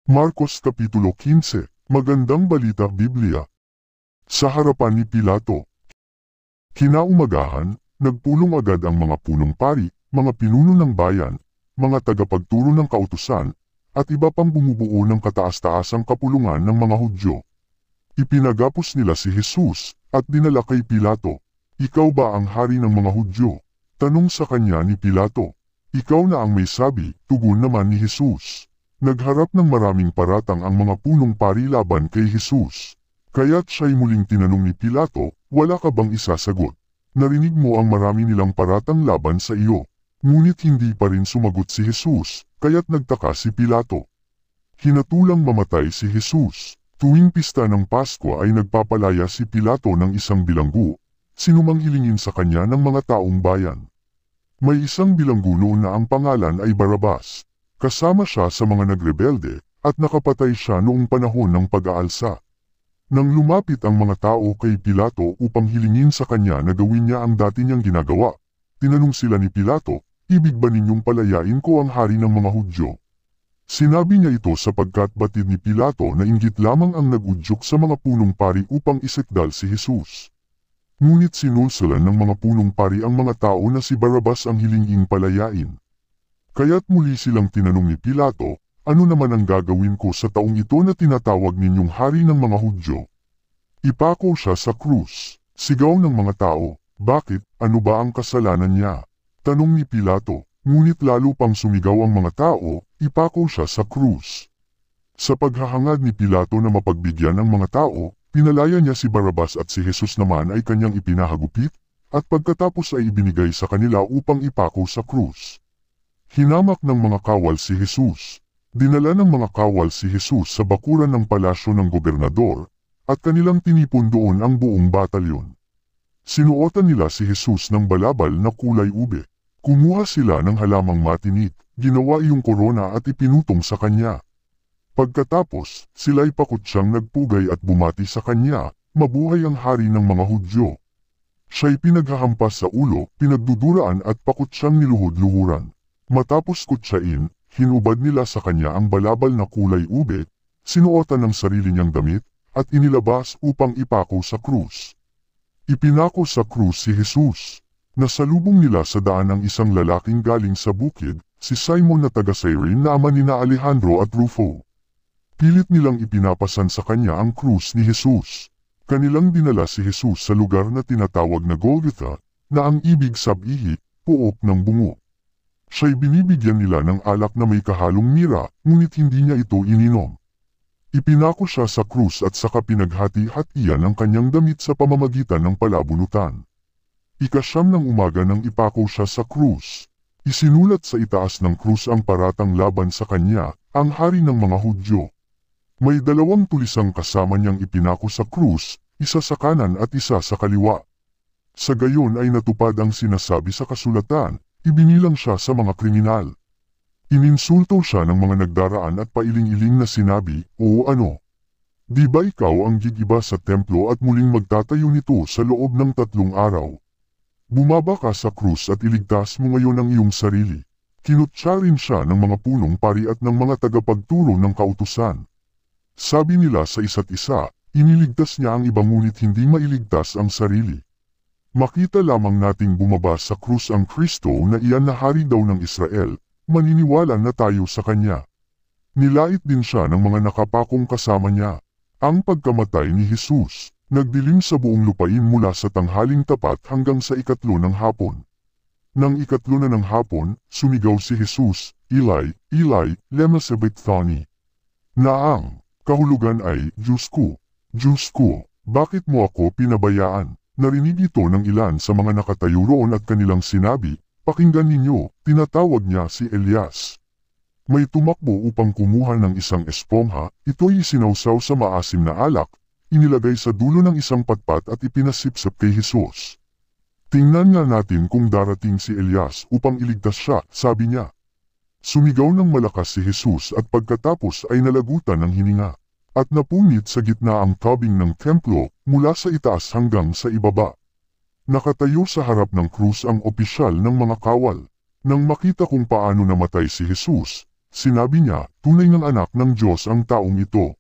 Marcos Kapitulo 15, Magandang Balita Biblia. Sa harapan ni Pilato. Kinaumagahan, nagpulong agad ang mga punong pari, mga pinuno ng bayan, mga tagapagturo ng kautusan, at iba pang bumubuo ng kataas-taasang kapulungan ng mga Hudyo. Ipinagapos nila si Jesus, at dinala kay Pilato. Ikaw ba ang hari ng mga Hudyo? Tanong sa kanya ni Pilato. Ikaw na ang may sabi, tugon naman ni Jesus. Nagharap ng maraming paratang ang mga punong pari laban kay Jesus. Kaya't siya'y muling tinanong ni Pilato, wala ka bang isasagot? Narinig mo ang marami nilang paratang laban sa iyo. Ngunit hindi pa rin sumagot si Jesus, kaya't nagtaka si Pilato. Hinatulang mamatay si Jesus. Tuwing pista ng Pasko ay nagpapalaya si Pilato ng isang bilanggo, sinumang hilingin sa kanya ng mga taong bayan. May isang bilanggo noon na ang pangalan ay Barrabas. Kasama siya sa mga nagrebelde, at nakapatay siya noong panahon ng pag-aalsa. Nang lumapit ang mga tao kay Pilato upang hilingin sa kanya na gawin niya ang dati niyang ginagawa, tinanong sila ni Pilato, ibig ba ninyong palayain ko ang hari ng mga Hudyo? Sinabi niya ito sapagkat batid ni Pilato na inggit lamang ang nag-udyok sa mga punong pari upang isekdal si Jesus. Ngunit sinulsulan ng mga punong pari ang mga tao na si Barrabas ang hilinging palayain. Kaya't muli silang tinanong ni Pilato, ano naman ang gagawin ko sa taong ito na tinatawag ninyong hari ng mga Hudyo? Ipako siya sa krus. Sigaw ng mga tao, bakit, ano ba ang kasalanan niya? Tanong ni Pilato, ngunit lalo pang sumigaw ang mga tao, ipako siya sa krus. Sa paghahangad ni Pilato na mapagbigyan ang mga tao, pinalaya niya si Barrabas at si Jesus naman ay kanyang ipinahagupit, at pagkatapos ay ibinigay sa kanila upang ipako sa krus. Hinamak ng mga kawal si Jesus. Dinala ng mga kawal si Jesus sa bakuran ng palasyo ng gobernador, at kanilang tinipon doon ang buong batalyon. Sinuotan nila si Jesus ng balabal na kulay ube. Kumuha sila ng halamang matinik, ginawa iyong korona at ipinutong sa kanya. Pagkatapos, sila'y pakot siyang nagpugay at bumati sa kanya, mabuhay ang hari ng mga Hudyo. Siya'y pinaghahampas sa ulo, pinagduduraan at pakot siyang niluhod-luhuran. Matapos kutsain, hinubad nila sa kanya ang balabal na kulay ube, sinuotan ng sarili niyang damit, at inilabas upang ipako sa krus. Ipinako sa krus si Jesus. Nasalubong nila sa daan ang isang lalaking galing sa bukid, si Simon na taga Cyrene na ama nina Alejandro at Rufo. Pilit nilang ipinapasan sa kanya ang krus ni Jesus. Kanilang dinala si Jesus sa lugar na tinatawag na Golgotha, na ang ibig sabihin, puok ng bungo. Siya'y binibigyan nila ng alak na may kahalong mira, ngunit hindi niya ito ininom. Ipinako siya sa krus at saka pinaghati-hatian ang kanyang damit sa pamamagitan ng palabunutan. Ikasyam ng umaga nang ipako siya sa krus. Isinulat sa itaas ng krus ang paratang laban sa kanya, ang hari ng mga Hudyo. May dalawang tulisang kasama niyang ipinako sa krus, isa sa kanan at isa sa kaliwa. Sa gayon ay natupad ang sinasabi sa kasulatan, ibinilang siya sa mga kriminal. Ininsulto siya ng mga nagdaraan at pailing-iling na sinabi, o ano? Di ba ikaw ang gigiba sa templo at muling magtatayo nito sa loob ng 3 araw? Bumaba ka sa krus at iligtas mo ngayon ang iyong sarili. Kinutya rin siya ng mga punong pari at ng mga tagapagturo ng kautusan. Sabi nila sa isa't isa, iniligtas niya ang iba ngunit hindi mailigtas ang sarili. Makita lamang nating bumaba sa krus ang Kristo na iyan na hari daw ng Israel, maniniwala na tayo sa kanya. Nilait din siya ng mga nakapakong kasama niya. Ang pagkamatay ni Jesus, nagdilim sa buong lupain mula sa tanghaling tapat hanggang sa 3 ng hapon. Nang 3 na ng hapon, sumigaw si Jesus, Eli, Eli, lema sabachthani. Na ang kahulugan ay, Diyos ko, bakit mo ako pinabayaan? Narinig ito ng ilan sa mga nakatayo roon at kanilang sinabi, pakinggan ninyo, tinatawag niya si Elias. May tumakbo upang kumuha ng isang espongha, ito'y isinawsaw sa maasim na alak, inilagay sa dulo ng isang patpat at ipinasipsap kay Jesus. Tingnan nga natin kung darating si Elias upang iligtas siya, sabi niya. Sumigaw ng malakas si Jesus at pagkatapos ay nalagutan ng hininga. At napunit sa gitna ang tabing ng templo mula sa itaas hanggang sa ibaba. Nakatayo sa harap ng krus ang opisyal ng mga kawal. Nang makita kung paano namatay si Jesus, Sinabi niya, tunay ngang anak ng Diyos ang taong ito.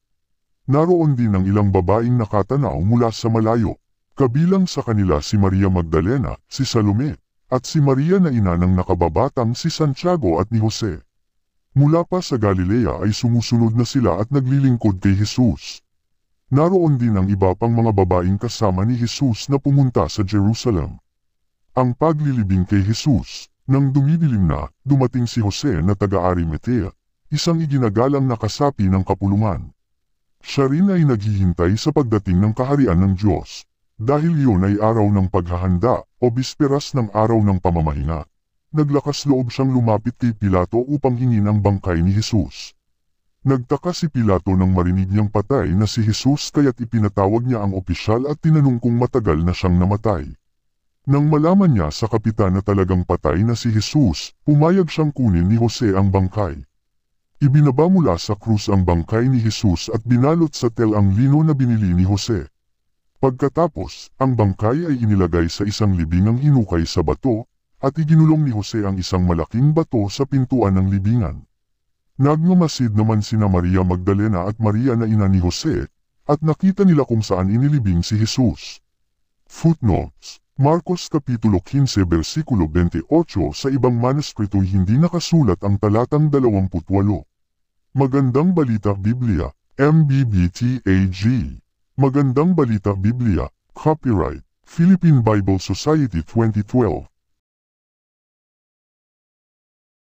Naroon din ang ilang babaeng nakatanaw mula sa malayo. Kabilang sa kanila si Maria Magdalena, si Salome, at si Maria na ina ng nakababatang si Santiago at ni Jose. Mula pa sa Galilea ay sumusunod na sila at naglilingkod kay Jesus. Naroon din ang iba pang mga babaeng kasama ni Jesus na pumunta sa Jerusalem. Ang paglilibing kay Jesus, nang dumidilim na, dumating si Jose na taga-Arimatea, isang iginagalang na kasapi ng kapulungan. Siya rin ay naghihintay sa pagdating ng kaharian ng Diyos, dahil iyon ay araw ng paghahanda o bisperas ng araw ng pamamahinga. Naglakas loob siyang lumapit kay Pilato upang hingin ang bangkay ni Jesus. Nagtaka si Pilato nang marinig niyang patay na si Jesus kaya't ipinatawag niya ang opisyal at tinanong kung matagal na siyang namatay. Nang malaman niya sa kapitan na talagang patay na si Jesus, pumayag siyang kunin ni Jose ang bangkay. Ibinaba mula sa krus ang bangkay ni Jesus at binalot sa tel ang lino na binili ni Jose. Pagkatapos, ang bangkay ay inilagay sa isang libingang hinukay sa bato, at iginulong ni Jose ang isang malaking bato sa pintuan ng libingan. Nagmamasid naman sina Maria Magdalena at Maria na ina ni Jose, at nakita nila kung saan inilibing si Jesus. Footnotes: Marcos Kapitulo 15 versikulo 28. Sa ibang manuskrito'y hindi nakasulat ang talatang 28. Magandang Balita Biblia, MBBTAG. Magandang Balita Biblia, Copyright, Philippine Bible Society 2012.